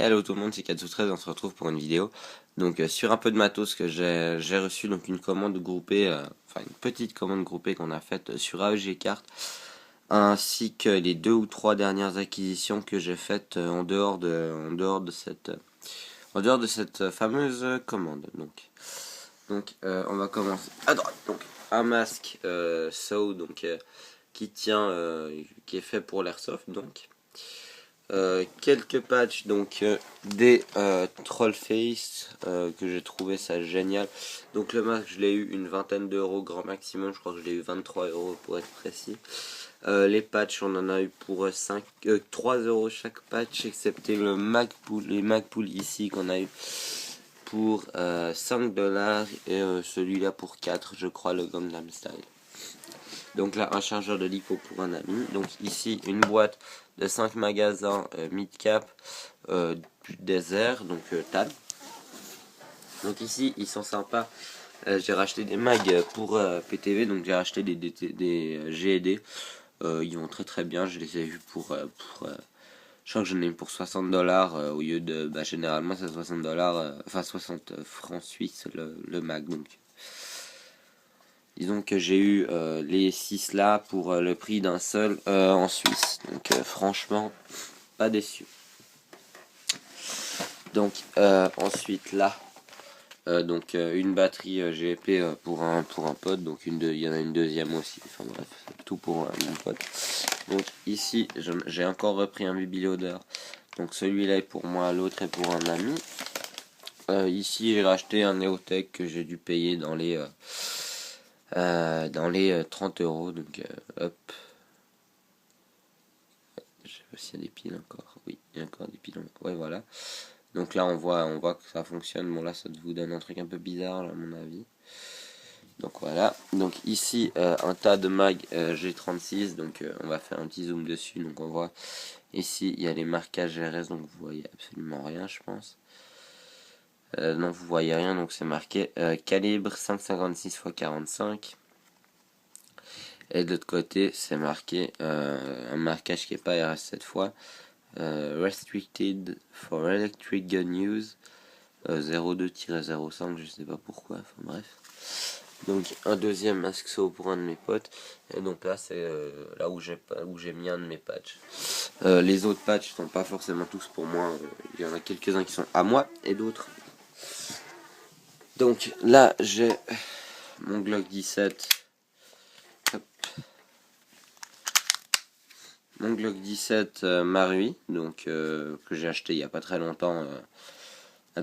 Hello tout le monde, c'est Katsu13, on se retrouve pour une vidéo. Donc sur un peu de matos que j'ai reçu, donc une commande groupée, enfin une petite commande groupée qu'on a faite sur AEG Kart, ainsi que les 2 ou 3 dernières acquisitions que j'ai faites en dehors de cette fameuse commande. Donc on va commencer à droite. Donc un masque Saw, donc qui tient, qui est fait pour l'airsoft, donc. Quelques patchs, donc des Trollface que j'ai trouvé ça génial. Donc le masque, je l'ai eu une vingtaine d'euros grand maximum, je crois que je l'ai eu 23 euros pour être précis. Les patchs, on en a eu pour 3 euros chaque patch, excepté les Magpul ici qu'on a eu pour 5 dollars et celui-là pour 4, je crois, le Gangnam Style. Donc là, un chargeur de lipo pour un ami. Donc ici, une boîte de 5 magasins mid-cap du désert, donc TAD. Donc ici, ils sont sympas. J'ai racheté des mags pour PTV, donc j'ai racheté des GED. Ils vont très très bien, je les ai vus je crois que j'en ai eu pour 60 dollars au lieu de, généralement c'est 60 dollars, enfin 60 francs suisses le mag. Donc disons que j'ai eu les 6 là pour le prix d'un seul en Suisse. Donc franchement, pas déçu. Donc ensuite là, une batterie GP pour un pote. Donc il y en a une deuxième aussi. Enfin bref, tout pour mon pote. Donc ici, j'ai encore repris un baby-loader. Donc celui-là est pour moi, l'autre est pour un ami. Ici j'ai racheté un Neotech que j'ai dû payer dans les 30 euros, donc hop. Je sais pas s'il y a des piles encore. Oui, il y a encore des piles. Ouais, voilà. Donc là, on voit que ça fonctionne. Bon, là, ça vous donne un truc un peu bizarre, là, à mon avis. Donc voilà. Donc ici, un tas de mag G36. Donc on va faire un petit zoom dessus. Donc on voit ici, il y a les marquages RS. Donc vous voyez absolument rien, je pense. Non, vous voyez rien. Donc c'est marqué calibre 5,56 x 45. Et de l'autre côté, c'est marqué un marquage qui n'est pas RS cette fois. Restricted for Electric Gun Use 02-05, je sais pas pourquoi, enfin bref. Donc un deuxième masque Saw pour un de mes potes. Et donc là, c'est là où j'ai mis un de mes patchs. Les autres patchs sont pas forcément tous pour moi. Il y en a quelques-uns qui sont à moi et d'autres. Donc là, j'ai mon Glock 17. Mon Glock 17 Marui, donc que j'ai acheté il n'y a pas très longtemps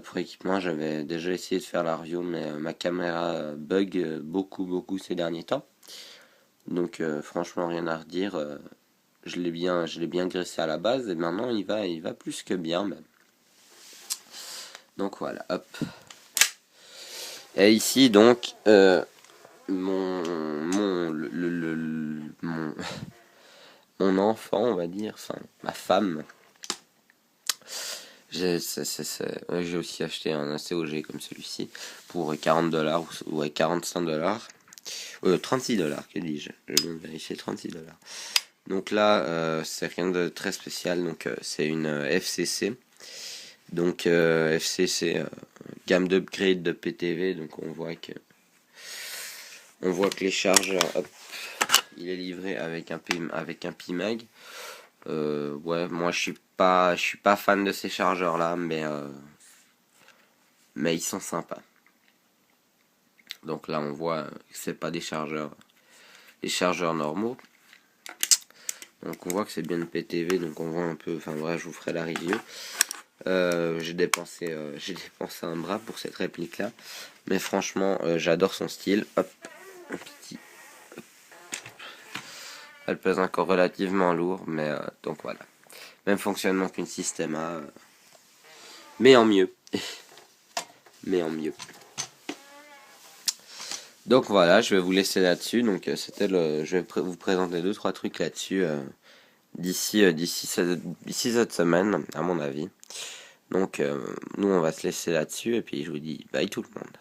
pour équipement. J'avais déjà essayé de faire la review, mais ma caméra bug beaucoup ces derniers temps. Donc franchement rien à redire. Je l'ai bien graissé à la base et maintenant il va plus que bien même. Donc voilà, hop. Et ici donc mon enfant, on va dire, enfin ma femme. J'ai aussi acheté un ACOG comme celui-ci pour 40 dollars ou 45 dollars. 36 dollars, que dis-je? Je viens de vérifier, 36 dollars. Donc là, c'est rien de très spécial. Donc c'est une FCC. Donc FCC, gamme d'upgrade de PTV. Donc on voit que les chargeurs, hop, il est livré avec un PMag. Ouais, moi je suis pas fan de ces chargeurs là, mais ils sont sympas. Donc là on voit que c'est pas des chargeurs normaux. Donc on voit que c'est bien une PTV, donc on voit un peu, enfin bref, je vous ferai la review. J'ai dépensé un bras pour cette réplique là, mais franchement j'adore son style. Hop, un petit. Elle pèse encore relativement lourd, mais donc voilà. Même fonctionnement qu'une Systema, mais en mieux. Mais en mieux. Donc voilà, je vais vous laisser là-dessus. Donc je vais vous présenter 2-3 trucs là-dessus d'ici cette semaine, à mon avis. Donc nous on va se laisser là-dessus et puis je vous dis bye tout le monde.